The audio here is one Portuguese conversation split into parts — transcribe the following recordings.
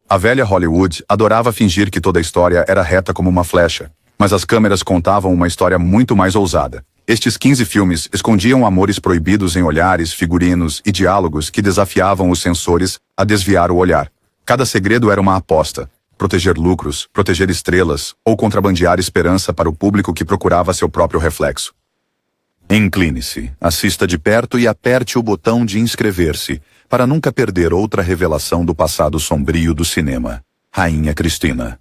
A velha Hollywood adorava fingir que toda a história era reta como uma flecha, mas as câmeras contavam uma história muito mais ousada. Estes 15 filmes escondiam amores proibidos em olhares, figurinos e diálogos que desafiavam os censores a desviar o olhar. Cada segredo era uma aposta: proteger lucros, proteger estrelas ou contrabandear esperança para o público que procurava seu próprio reflexo. Incline-se, assista de perto e aperte o botão de inscrever-se para nunca perder outra revelação do passado sombrio do cinema. Rainha Cristina.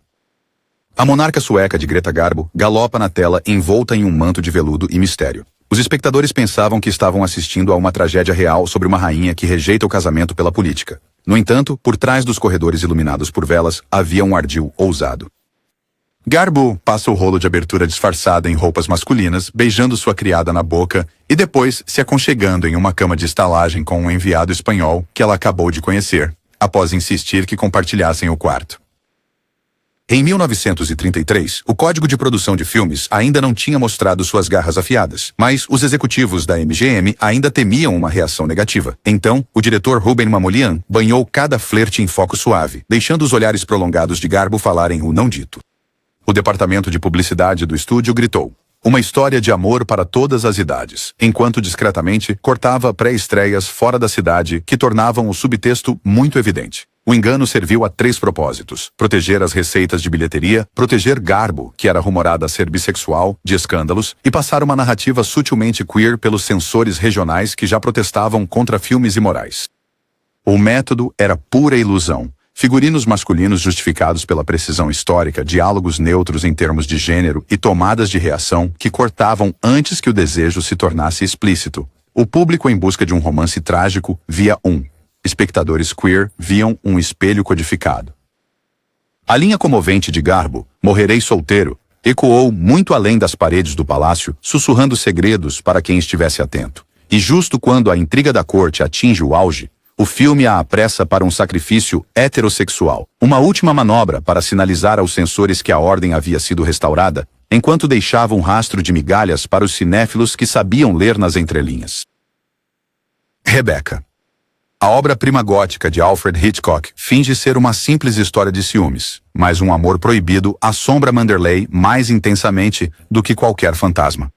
A monarca sueca de Greta Garbo galopa na tela envolta em um manto de veludo e mistério. Os espectadores pensavam que estavam assistindo a uma tragédia real sobre uma rainha que rejeita o casamento pela política. No entanto, por trás dos corredores iluminados por velas, havia um ardil ousado. Garbo passa o rolo de abertura disfarçada em roupas masculinas, beijando sua criada na boca e depois se aconchegando em uma cama de estalagem com um enviado espanhol que ela acabou de conhecer, após insistir que compartilhassem o quarto. Em 1933, o Código de Produção de Filmes ainda não tinha mostrado suas garras afiadas, mas os executivos da MGM ainda temiam uma reação negativa. Então, o diretor Ruben Mamoulian banhou cada flerte em foco suave, deixando os olhares prolongados de Garbo falarem o não dito. O departamento de publicidade do estúdio gritou: uma história de amor para todas as idades, enquanto discretamente cortava pré-estreias fora da cidade que tornavam o subtexto muito evidente. O engano serviu a 3 propósitos: proteger as receitas de bilheteria, proteger Garbo, que era rumorada a ser bissexual, de escândalos, e passar uma narrativa sutilmente queer pelos censores regionais que já protestavam contra filmes imorais. O método era pura ilusão. Figurinos masculinos justificados pela precisão histórica, diálogos neutros em termos de gênero e tomadas de reação que cortavam antes que o desejo se tornasse explícito. O público em busca de um romance trágico via espectadores queer viam um espelho codificado. A linha comovente de Garbo, "Morrerei solteiro", ecoou muito além das paredes do palácio, sussurrando segredos para quem estivesse atento. E justo quando a intriga da corte atinge o auge, o filme a apressa para um sacrifício heterossexual, uma última manobra para sinalizar aos censores que a ordem havia sido restaurada, enquanto deixava um rastro de migalhas para os cinéfilos que sabiam ler nas entrelinhas. Rebecca. A obra-prima gótica de Alfred Hitchcock finge ser uma simples história de ciúmes, mas um amor proibido assombra Manderley mais intensamente do que qualquer fantasma.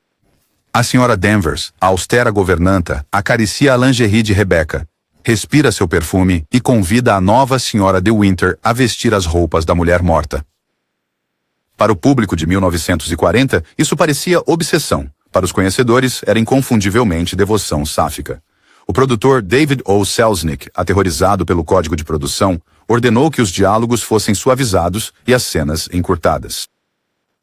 A senhora Danvers, a austera governanta, acaricia a lingerie de Rebecca, respira seu perfume e convida a nova senhora de Winter a vestir as roupas da mulher morta. Para o público de 1940, isso parecia obsessão. Para os conhecedores, era inconfundivelmente devoção sáfica. O produtor David O. Selznick, aterrorizado pelo código de produção, ordenou que os diálogos fossem suavizados e as cenas encurtadas.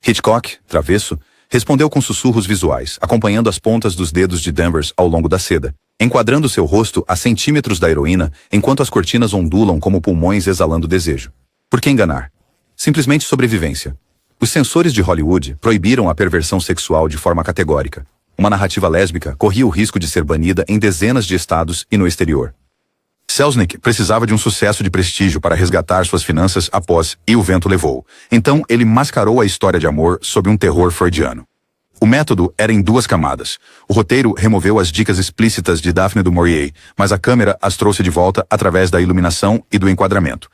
Hitchcock, travesso, respondeu com sussurros visuais, acompanhando as pontas dos dedos de Danvers ao longo da seda, enquadrando seu rosto a centímetros da heroína enquanto as cortinas ondulam como pulmões exalando desejo. Por que enganar? Simplesmente sobrevivência. Os censores de Hollywood proibiram a perversão sexual de forma categórica. Uma narrativa lésbica corria o risco de ser banida em dezenas de estados e no exterior. Selznick precisava de um sucesso de prestígio para resgatar suas finanças após E o Vento Levou. Então ele mascarou a história de amor sob um terror freudiano. O método era em 2 camadas. O roteiro removeu as dicas explícitas de Daphne du Maurier, mas a câmera as trouxe de volta através da iluminação e do enquadramento.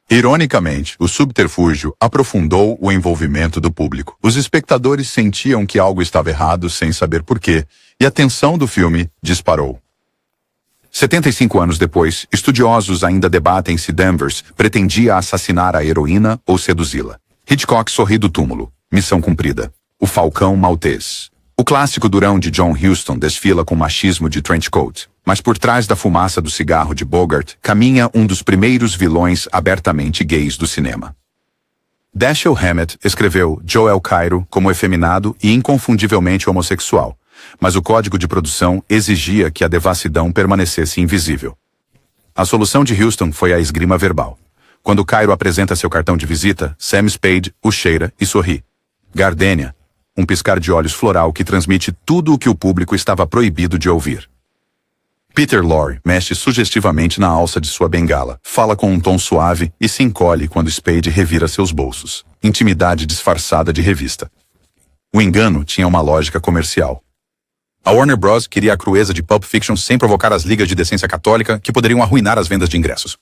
Ironicamente, o subterfúgio aprofundou o envolvimento do público. Os espectadores sentiam que algo estava errado sem saber porquê, e a tensão do filme disparou. 75 anos depois, estudiosos ainda debatem se Danvers pretendia assassinar a heroína ou seduzi-la. Hitchcock sorri do túmulo. Missão cumprida. O Falcão Maltês. O clássico durão de John Huston desfila com machismo de trenchcoat, mas por trás da fumaça do cigarro de Bogart caminha um dos primeiros vilões abertamente gays do cinema. Dashiell Hammett escreveu Joel Cairo como efeminado e inconfundivelmente homossexual, mas o código de produção exigia que a devassidão permanecesse invisível. A solução de Huston foi a esgrima verbal. Quando Cairo apresenta seu cartão de visita, Sam Spade o cheira e sorri. Gardenia, um piscar de olhos floral que transmite tudo o que o público estava proibido de ouvir. Peter Lorre mexe sugestivamente na alça de sua bengala, fala com um tom suave e se encolhe quando Spade revira seus bolsos. Intimidade disfarçada de revista. O engano tinha uma lógica comercial. A Warner Bros. Queria a crueza de Pulp Fiction sem provocar as ligas de decência católica que poderiam arruinar as vendas de ingressos.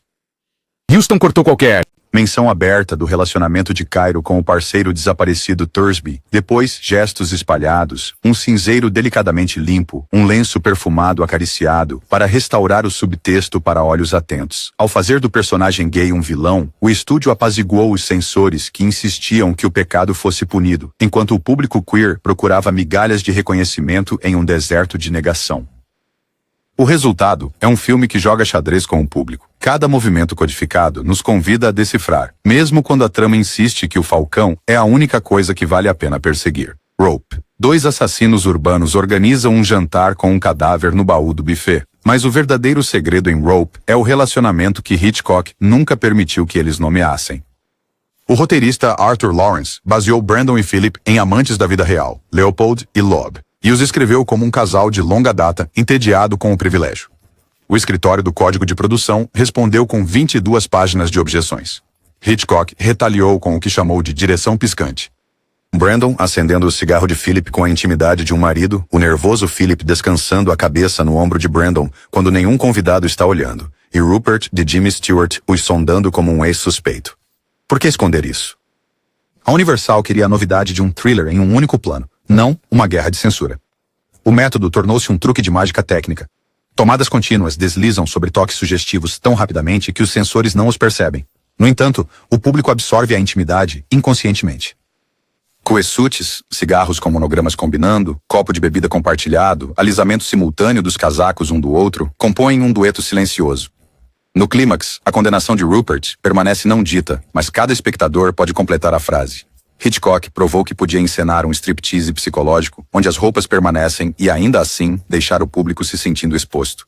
Houston cortou qualquer menção aberta do relacionamento de Cairo com o parceiro desaparecido Thursby, depois gestos espalhados, um cinzeiro delicadamente limpo, um lenço perfumado acariciado, para restaurar o subtexto para olhos atentos. Ao fazer do personagem gay um vilão, o estúdio apaziguou os censores que insistiam que o pecado fosse punido, enquanto o público queer procurava migalhas de reconhecimento em um deserto de negação. O resultado é um filme que joga xadrez com o público. Cada movimento codificado nos convida a decifrar, mesmo quando a trama insiste que o falcão é a única coisa que vale a pena perseguir. Rope. Dois assassinos urbanos organizam um jantar com um cadáver no baú do buffet. Mas o verdadeiro segredo em Rope é o relacionamento que Hitchcock nunca permitiu que eles nomeassem. O roteirista Arthur Lawrence baseou Brandon e Philip em amantes da vida real, Leopold e Loeb, e os escreveu como um casal de longa data entediado com o privilégio. O escritório do Código de Produção respondeu com 22 páginas de objeções. Hitchcock retaliou com o que chamou de direção piscante. Brandon acendendo o cigarro de Philip com a intimidade de um marido, o nervoso Philip descansando a cabeça no ombro de Brandon quando nenhum convidado está olhando, e Rupert de Jimmy Stewart os sondando como um ex-suspeito. Por que esconder isso? A Universal queria a novidade de um thriller em um único plano, não uma guerra de censura. O método tornou-se um truque de mágica técnica. Tomadas contínuas deslizam sobre toques sugestivos tão rapidamente que os sensores não os percebem. No entanto, o público absorve a intimidade inconscientemente. Coessutes, cigarros com monogramas combinando, copo de bebida compartilhado, alisamento simultâneo dos casacos um do outro, compõem um dueto silencioso. No clímax, a condenação de Rupert permanece não dita, mas cada espectador pode completar a frase. Hitchcock provou que podia encenar um striptease psicológico, onde as roupas permanecem e ainda assim deixar o público se sentindo exposto.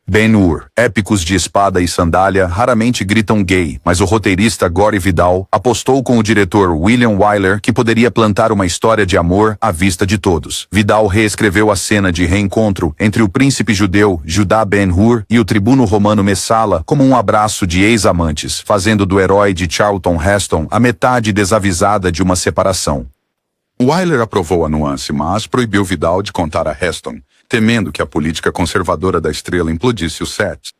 Ben-Hur, épicos de espada e sandália raramente gritam gay, mas o roteirista Gore Vidal apostou com o diretor William Wyler que poderia plantar uma história de amor à vista de todos. Vidal reescreveu a cena de reencontro entre o príncipe judeu Judá Ben-Hur e o tribuno romano Messala como um abraço de ex-amantes, fazendo do herói de Charlton Heston a metade desavisada de uma separação. Wyler aprovou a nuance, mas proibiu Vidal de contar a Heston, temendo que a política conservadora da estrela implodisse o set.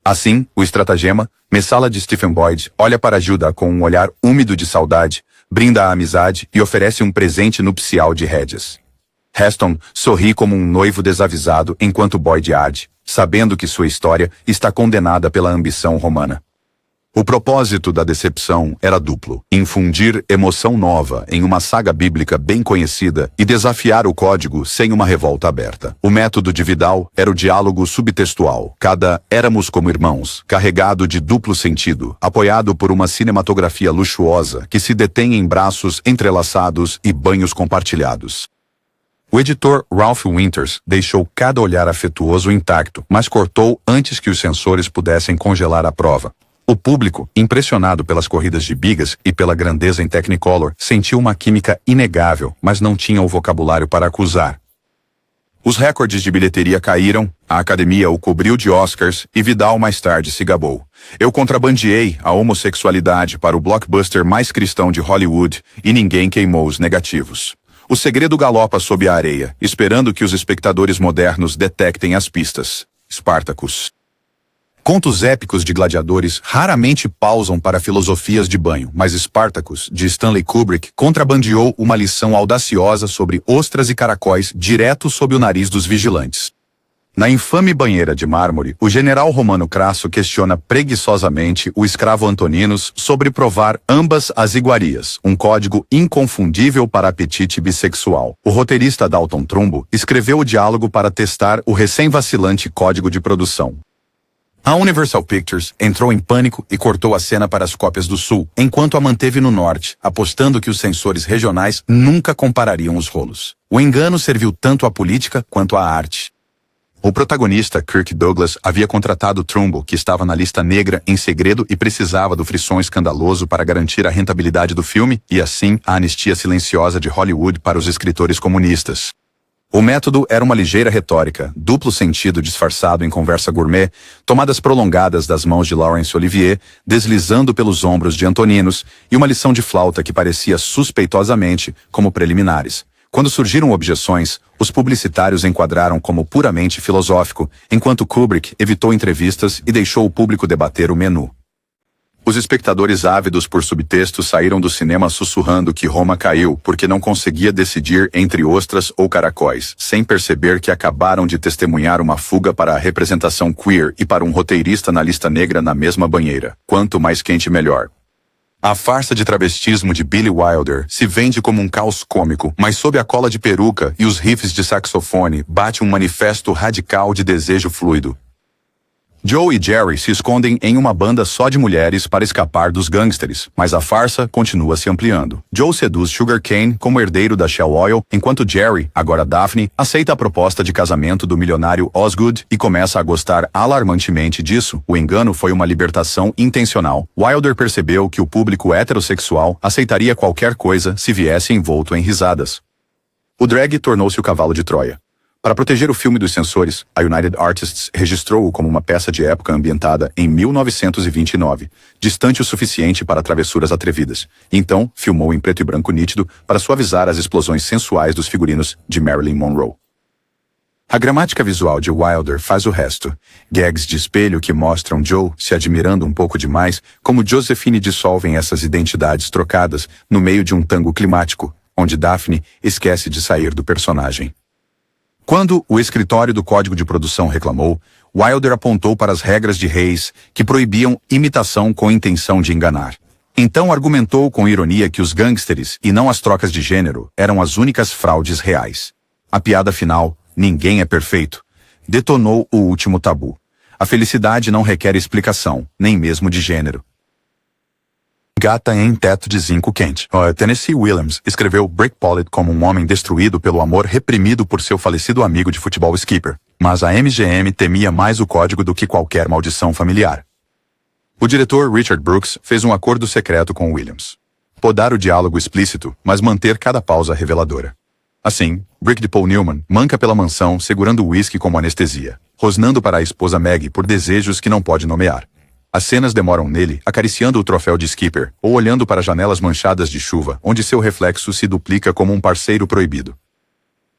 Assim, o estratagema, Messala de Stephen Boyd, olha para Judah com um olhar úmido de saudade, brinda a amizade e oferece um presente nupcial de rédeas. Heston sorri como um noivo desavisado enquanto Boyd arde, sabendo que sua história está condenada pela ambição romana. O propósito da decepção era duplo: infundir emoção nova em uma saga bíblica bem conhecida e desafiar o código sem uma revolta aberta. O método de Vidal era o diálogo subtextual, cada éramos como irmãos, carregado de duplo sentido, apoiado por uma cinematografia luxuosa que se detém em braços entrelaçados e banhos compartilhados. O editor Ralph Winters deixou cada olhar afetuoso intacto, mas cortou antes que os sensores pudessem congelar a prova. O público, impressionado pelas corridas de bigas e pela grandeza em Technicolor, sentiu uma química inegável, mas não tinha o vocabulário para acusar. Os recordes de bilheteria caíram, a academia o cobriu de Oscars e Vidal mais tarde se gabou. Eu contrabandeei a homossexualidade para o blockbuster mais cristão de Hollywood e ninguém queimou os negativos. O segredo galopa sob a areia, esperando que os espectadores modernos detectem as pistas. Spartacus. Contos épicos de gladiadores raramente pausam para filosofias de banho, mas Spartacus, de Stanley Kubrick, contrabandeou uma lição audaciosa sobre ostras e caracóis direto sob o nariz dos vigilantes. Na infame banheira de mármore, o general romano Crasso questiona preguiçosamente o escravo Antoninus sobre provar ambas as iguarias, um código inconfundível para apetite bissexual. O roteirista Dalton Trumbo escreveu o diálogo para testar o recém-vacilante código de produção. A Universal Pictures entrou em pânico e cortou a cena para as cópias do Sul, enquanto a manteve no Norte, apostando que os sensores regionais nunca comparariam os rolos. O engano serviu tanto à política quanto à arte. O protagonista, Kirk Douglas, havia contratado Trumbo, que estava na lista negra em segredo e precisava do frisson escandaloso para garantir a rentabilidade do filme e, assim, a anistia silenciosa de Hollywood para os escritores comunistas. O método era uma ligeira retórica, duplo sentido disfarçado em conversa gourmet, tomadas prolongadas das mãos de Laurence Olivier, deslizando pelos ombros de Antoninus, e uma lição de flauta que parecia suspeitosamente como preliminares. Quando surgiram objeções, Os publicitários enquadraram como puramente filosófico, enquanto Kubrick evitou entrevistas e deixou o público debater o menu. Os espectadores ávidos por subtextos saíram do cinema sussurrando que Roma caiu porque não conseguia decidir entre ostras ou caracóis, sem perceber que acabaram de testemunhar uma fuga para a representação queer e para um roteirista na lista negra na mesma banheira. Quanto mais quente, melhor. A farsa de travestismo de Billy Wilder se vende como um caos cômico, mas sob a cola de peruca e os riffs de saxofone bate um manifesto radical de desejo fluido. Joe e Jerry se escondem em uma banda só de mulheres para escapar dos gangsters, mas a farsa continua se ampliando. Joe seduz Sugar Cane como herdeiro da Shell Oil, enquanto Jerry, agora Daphne, aceita a proposta de casamento do milionário Osgood e começa a gostar alarmantemente disso. O engano foi uma libertação intencional. Wilder percebeu que o público heterossexual aceitaria qualquer coisa se viesse envolto em risadas. O drag tornou-se o cavalo de Troia. Para proteger o filme dos censores, a United Artists registrou-o como uma peça de época ambientada em 1929, distante o suficiente para travessuras atrevidas. Então, filmou em preto e branco nítido para suavizar as explosões sensuais dos figurinos de Marilyn Monroe. A gramática visual de Wilder faz o resto. Gags de espelho que mostram Joe se admirando um pouco demais, como Josephine dissolvem essas identidades trocadas no meio de um tango climático, onde Daphne esquece de sair do personagem. Quando o escritório do Código de Produção reclamou, Wilder apontou para as regras de Hays que proibiam imitação com intenção de enganar. Então argumentou com ironia que os gangsters, e não as trocas de gênero, eram as únicas fraudes reais. A piada final, ninguém é perfeito, detonou o último tabu. A felicidade não requer explicação, nem mesmo de gênero. Gata em teto de zinco quente. Tennessee Williams escreveu Brick Pollitt como um homem destruído pelo amor reprimido por seu falecido amigo de futebol Skipper. Mas a MGM temia mais o código do que qualquer maldição familiar. O diretor Richard Brooks fez um acordo secreto com Williams. Podar o diálogo explícito, mas manter cada pausa reveladora. Assim, Brick de Paul Newman manca pela mansão segurando o uísque como anestesia, rosnando para a esposa Maggie por desejos que não pode nomear. As cenas demoram nele, acariciando o troféu de Skipper, ou olhando para janelas manchadas de chuva, onde seu reflexo se duplica como um parceiro proibido.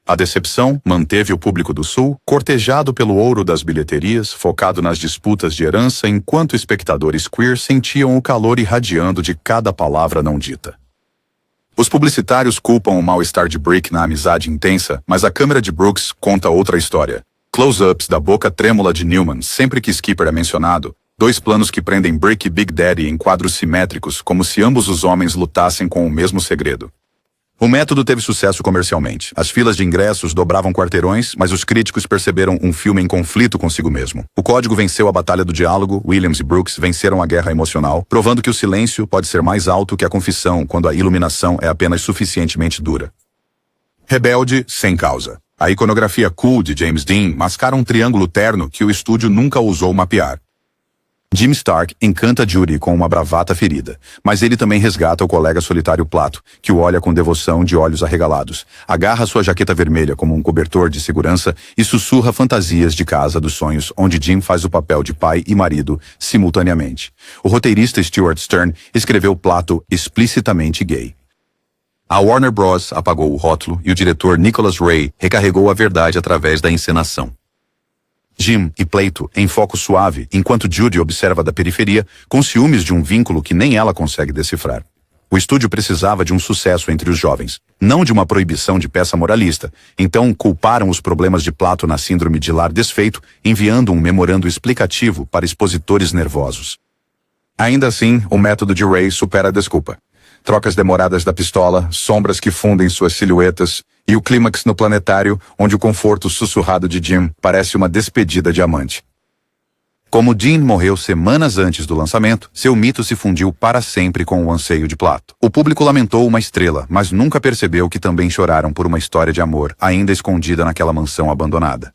A decepção manteve o público do Sul cortejado pelo ouro das bilheterias, focado nas disputas de herança, enquanto espectadores queer sentiam o calor irradiando de cada palavra não dita. Os publicitários culpam o mal-estar de Brick na amizade intensa, mas a câmera de Brooks conta outra história. Close-ups da boca trêmula de Newman sempre que Skipper é mencionado, dois planos que prendem Brick e Big Daddy em quadros simétricos, como se ambos os homens lutassem com o mesmo segredo. O método teve sucesso comercialmente. As filas de ingressos dobravam quarteirões, mas os críticos perceberam um filme em conflito consigo mesmo. O código venceu a batalha do diálogo, Williams e Brooks venceram a guerra emocional, provando que o silêncio pode ser mais alto que a confissão quando a iluminação é apenas suficientemente dura. Rebelde sem causa. A iconografia cool de James Dean mascara um triângulo terno que o estúdio nunca ousou mapear. Jim Stark encanta Judy com uma bravata ferida, mas ele também resgata o colega solitário Plato, que o olha com devoção de olhos arregalados, agarra sua jaqueta vermelha como um cobertor de segurança e sussurra fantasias de casa dos sonhos, onde Jim faz o papel de pai e marido simultaneamente. O roteirista Stuart Stern escreveu Plato explicitamente gay. A Warner Bros. Apagou o rótulo e o diretor Nicholas Ray recarregou a verdade através da encenação. Jim e Plato em foco suave, enquanto Judy observa da periferia, com ciúmes de um vínculo que nem ela consegue decifrar. O estúdio precisava de um sucesso entre os jovens, não de uma proibição de peça moralista, então culparam os problemas de Plato na síndrome de lar desfeito, enviando um memorando explicativo para expositores nervosos. Ainda assim, o método de Ray supera a desculpa. Trocas demoradas da pistola, sombras que fundem suas silhuetas, e o clímax no planetário, onde o conforto sussurrado de Jim parece uma despedida de amante. Como Dean morreu semanas antes do lançamento, seu mito se fundiu para sempre com o anseio de Plato. O público lamentou uma estrela, mas nunca percebeu que também choraram por uma história de amor, ainda escondida naquela mansão abandonada.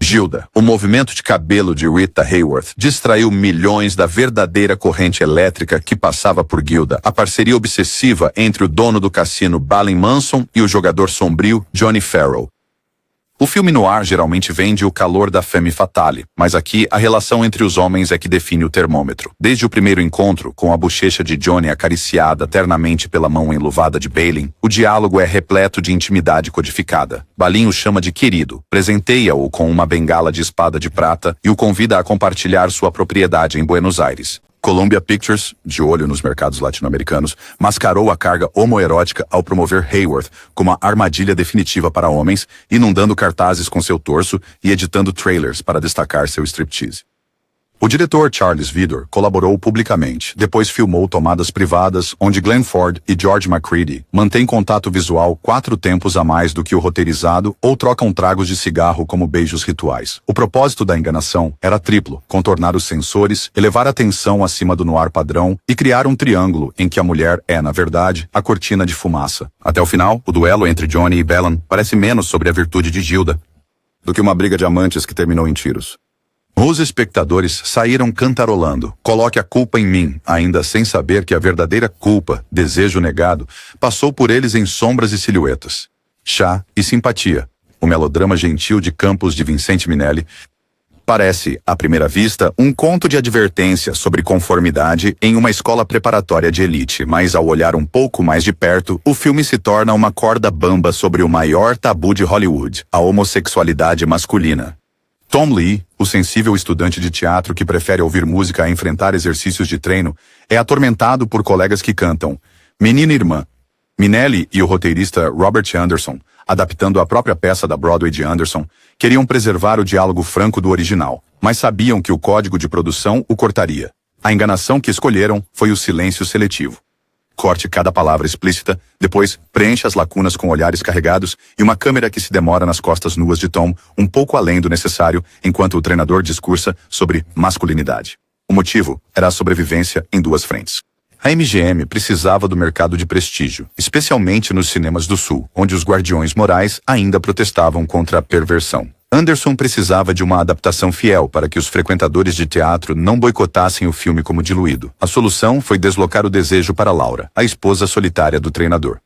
Gilda, o movimento de cabelo de Rita Hayworth, distraiu milhões da verdadeira corrente elétrica que passava por Gilda, a parceria obsessiva entre o dono do cassino Balin Manson e o jogador sombrio Johnny Farrell. O filme noir geralmente vende o calor da femme fatale, mas aqui a relação entre os homens é que define o termômetro. Desde o primeiro encontro, com a bochecha de Johnny acariciada ternamente pela mão enluvada de Balin, o diálogo é repleto de intimidade codificada. Balin o chama de querido, presenteia-o com uma bengala de espada de prata e o convida a compartilhar sua propriedade em Buenos Aires. Columbia Pictures, de olho nos mercados latino-americanos, mascarou a carga homoerótica ao promover Hayworth como a armadilha definitiva para homens, inundando cartazes com seu torso e editando trailers para destacar seu striptease. O diretor Charles Vidor colaborou publicamente, depois filmou tomadas privadas onde Glenn Ford e George McCready mantêm contato visual 4 tempos a mais do que o roteirizado ou trocam tragos de cigarro como beijos rituais. O propósito da enganação era triplo: contornar os sensores, elevar a tensão acima do noir padrão e criar um triângulo em que a mulher é, na verdade, a cortina de fumaça. Até o final, o duelo entre Johnny e Bellan parece menos sobre a virtude de Gilda do que uma briga de amantes que terminou em tiros. Os espectadores saíram cantarolando: "Coloque a culpa em mim", ainda sem saber que a verdadeira culpa, desejo negado, passou por eles em sombras e silhuetas. Chá e Simpatia, o melodrama gentil de Campos de Vicente Minelli, parece, à primeira vista, um conto de advertência sobre conformidade em uma escola preparatória de elite, mas ao olhar um pouco mais de perto, o filme se torna uma corda bamba sobre o maior tabu de Hollywood, a homossexualidade masculina. Tom Lee, o sensível estudante de teatro que prefere ouvir música a enfrentar exercícios de treino, é atormentado por colegas que cantam Menina Irmã. Minelli e o roteirista Robert Anderson, adaptando a própria peça da Broadway de Anderson, queriam preservar o diálogo franco do original, mas sabiam que o código de produção o cortaria. A enganação que escolheram foi o silêncio seletivo. Corte cada palavra explícita, depois preencha as lacunas com olhares carregados e uma câmera que se demora nas costas nuas de Tom, um pouco além do necessário, enquanto o treinador discursa sobre masculinidade. O motivo era a sobrevivência em 2 frentes. A MGM precisava do mercado de prestígio, especialmente nos cinemas do Sul, onde os guardiões morais ainda protestavam contra a perversão. Anderson precisava de uma adaptação fiel para que os frequentadores de teatro não boicotassem o filme como diluído. A solução foi deslocar o desejo para Laura, a esposa solitária do treinador.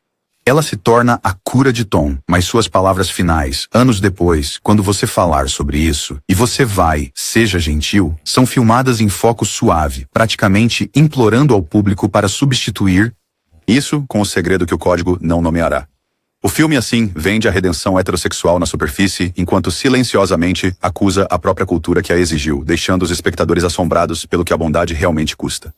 Ela se torna a cura de Tom, mas suas palavras finais, anos depois, quando você falar sobre isso, e você vai, seja gentil, são filmadas em foco suave, praticamente implorando ao público para substituir isso com o segredo que o código não nomeará. O filme, assim, vende a redenção heterossexual na superfície, enquanto silenciosamente acusa a própria cultura que a exigiu, deixando os espectadores assombrados pelo que a bondade realmente custa.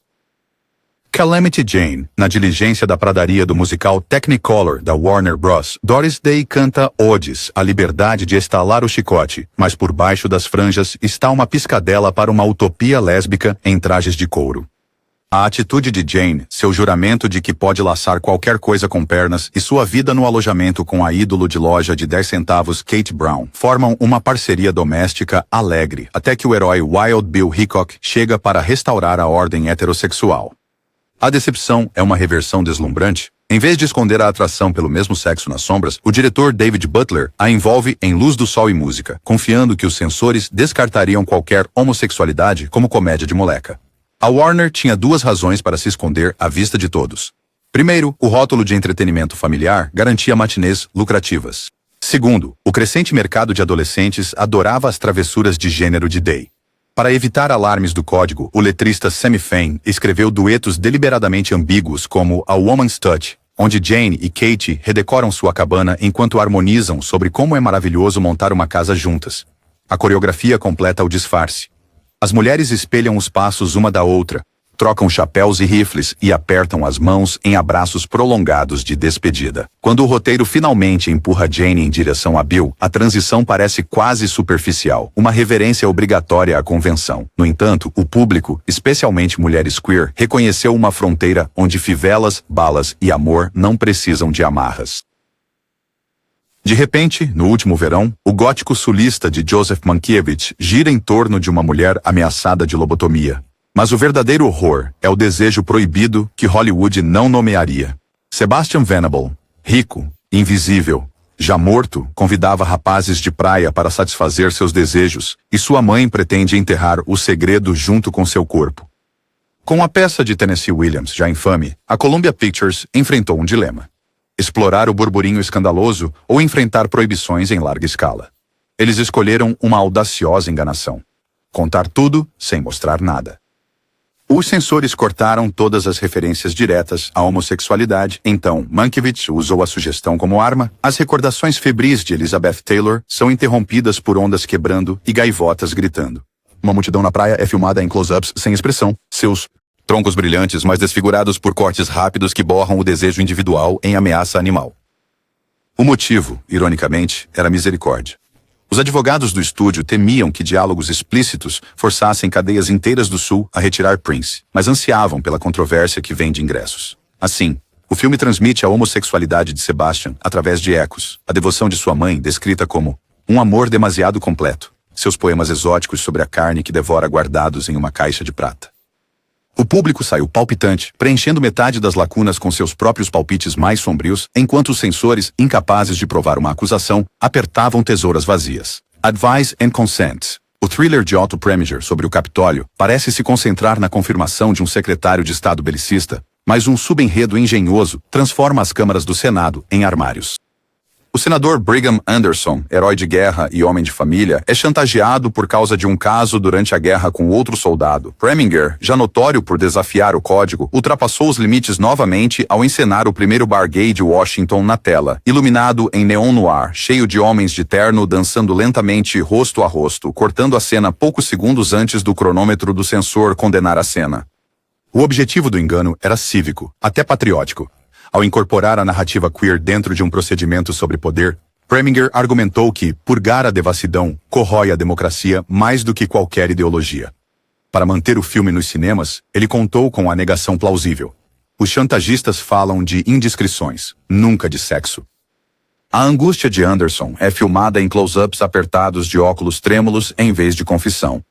Calamity Jane, na diligência da pradaria do musical Technicolor da Warner Bros., Doris Day canta odes à liberdade de estalar o chicote, mas por baixo das franjas está uma piscadela para uma utopia lésbica em trajes de couro. A atitude de Jane, seu juramento de que pode laçar qualquer coisa com pernas e sua vida no alojamento com a ídolo de loja de 10 centavos Kate Brown formam uma parceria doméstica alegre, até que o herói Wild Bill Hickok chega para restaurar a ordem heterossexual. A decepção é uma reversão deslumbrante. Em vez de esconder a atração pelo mesmo sexo nas sombras, o diretor David Butler a envolve em luz do sol e música, confiando que os censores descartariam qualquer homossexualidade como comédia de moleca. A Warner tinha 2 razões para se esconder à vista de todos. Primeiro, o rótulo de entretenimento familiar garantia matinês lucrativas. Segundo, o crescente mercado de adolescentes adorava as travessuras de gênero de Day. Para evitar alarmes do código, o letrista Sammy Fain escreveu duetos deliberadamente ambíguos como A Woman's Touch, onde Jane e Kate redecoram sua cabana enquanto harmonizam sobre como é maravilhoso montar uma casa juntas. A coreografia completa o disfarce. As mulheres espelham os passos uma da outra, trocam chapéus e rifles e apertam as mãos em abraços prolongados de despedida. Quando o roteiro finalmente empurra Jane em direção a Bill, a transição parece quase superficial, uma reverência obrigatória à convenção. No entanto, o público, especialmente mulheres queer, reconheceu uma fronteira onde fivelas, balas e amor não precisam de amarras. De repente, no último verão, o gótico sulista de Joseph Mankiewicz gira em torno de uma mulher ameaçada de lobotomia. Mas o verdadeiro horror é o desejo proibido que Hollywood não nomearia. Sebastian Venable, rico, invisível, já morto, convidava rapazes de praia para satisfazer seus desejos, e sua mãe pretende enterrar o segredo junto com seu corpo. Com a peça de Tennessee Williams já infame, a Columbia Pictures enfrentou um dilema: explorar o burburinho escandaloso ou enfrentar proibições em larga escala. Eles escolheram uma audaciosa enganação: contar tudo sem mostrar nada. Os censores cortaram todas as referências diretas à homossexualidade, então Mankiewicz usou a sugestão como arma. As recordações febris de Elizabeth Taylor são interrompidas por ondas quebrando e gaivotas gritando. Uma multidão na praia é filmada em close-ups sem expressão, seus troncos brilhantes mas desfigurados por cortes rápidos que borram o desejo individual em ameaça animal. O motivo, ironicamente, era misericórdia. Os advogados do estúdio temiam que diálogos explícitos forçassem cadeias inteiras do Sul a retirar Prince, mas ansiavam pela controvérsia que vem de ingressos. Assim, o filme transmite a homossexualidade de Sebastian através de ecos, a devoção de sua mãe descrita como um amor demasiado completo, seus poemas exóticos sobre a carne que devora guardados em uma caixa de prata. O público saiu palpitante, preenchendo metade das lacunas com seus próprios palpites mais sombrios, enquanto os censores, incapazes de provar uma acusação, apertavam tesouras vazias. Advise and Consent. O thriller de Otto Preminger sobre o Capitólio parece se concentrar na confirmação de um secretário de Estado belicista, mas um subenredo engenhoso transforma as câmaras do Senado em armários. O senador Brigham Anderson, herói de guerra e homem de família, é chantageado por causa de um caso durante a guerra com outro soldado. Preminger, já notório por desafiar o código, ultrapassou os limites novamente ao encenar o primeiro bar gay de Washington na tela, iluminado em neon noir, cheio de homens de terno dançando lentamente rosto a rosto, cortando a cena poucos segundos antes do cronômetro do censor condenar a cena. O objetivo do engano era cívico, até patriótico. Ao incorporar a narrativa queer dentro de um procedimento sobre poder, Preminger argumentou que purgar a devassidão corrói a democracia mais do que qualquer ideologia. Para manter o filme nos cinemas, ele contou com a negação plausível. Os chantagistas falam de indiscrições, nunca de sexo. A angústia de Anderson é filmada em close-ups apertados de óculos trêmulos em vez de confissão.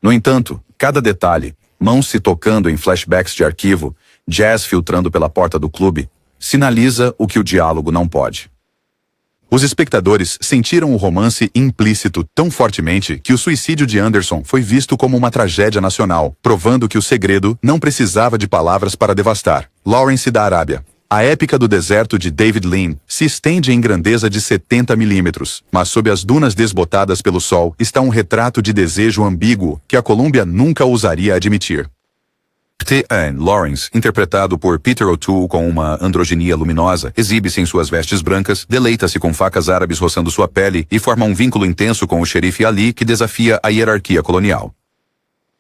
No entanto, cada detalhe, mãos se tocando em flashbacks de arquivo, jazz filtrando pela porta do clube, sinaliza o que o diálogo não pode. Os espectadores sentiram o romance implícito tão fortemente que o suicídio de Anderson foi visto como uma tragédia nacional, provando que o segredo não precisava de palavras para devastar. Lawrence da Arábia. A épica do deserto de David Lean se estende em grandeza de 70 milímetros, mas sob as dunas desbotadas pelo sol está um retrato de desejo ambíguo que a Colômbia nunca ousaria admitir. T.N. Lawrence, interpretado por Peter O'Toole com uma androginia luminosa, exibe-se em suas vestes brancas, deleita-se com facas árabes roçando sua pele e forma um vínculo intenso com o xerife Ali que desafia a hierarquia colonial.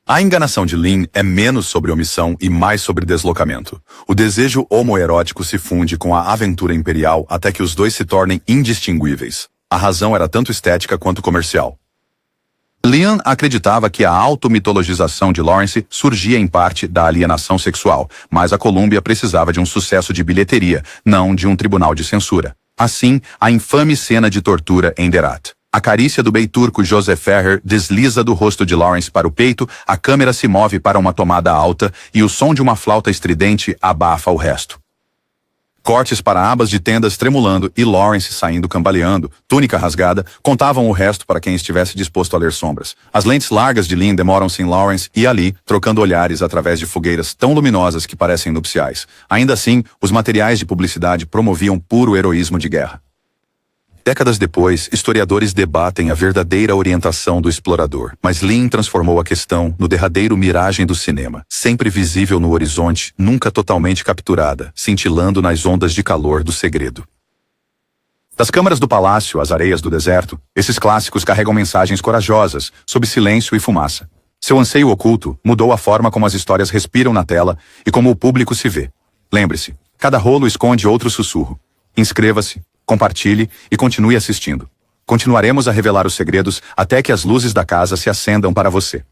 A enganação de Lin é menos sobre omissão e mais sobre deslocamento. O desejo homoerótico se funde com a aventura imperial até que os dois se tornem indistinguíveis. A razão era tanto estética quanto comercial. Liam acreditava que a automitologização de Lawrence surgia em parte da alienação sexual, mas a Colômbia precisava de um sucesso de bilheteria, não de um tribunal de censura. Assim, a infame cena de tortura em Derat. A carícia do beiturco Joseph Ferrer desliza do rosto de Lawrence para o peito, a câmera se move para uma tomada alta e o som de uma flauta estridente abafa o resto. Cortes para abas de tendas tremulando e Lawrence saindo cambaleando, túnica rasgada, contavam o resto para quem estivesse disposto a ler sombras. As lentes largas de Lin demoram-se em Lawrence e Ali, trocando olhares através de fogueiras tão luminosas que parecem nupciais. Ainda assim, os materiais de publicidade promoviam puro heroísmo de guerra. Décadas depois, historiadores debatem a verdadeira orientação do explorador, mas Lin transformou a questão no derradeiro miragem do cinema, sempre visível no horizonte, nunca totalmente capturada, cintilando nas ondas de calor do segredo. Das câmaras do palácio às areias do deserto, esses clássicos carregam mensagens corajosas, sob silêncio e fumaça. Seu anseio oculto mudou a forma como as histórias respiram na tela e como o público se vê. Lembre-se, cada rolo esconde outro sussurro. Inscreva-se, compartilhe e continue assistindo. Continuaremos a revelar os segredos até que as luzes da casa se acendam para você.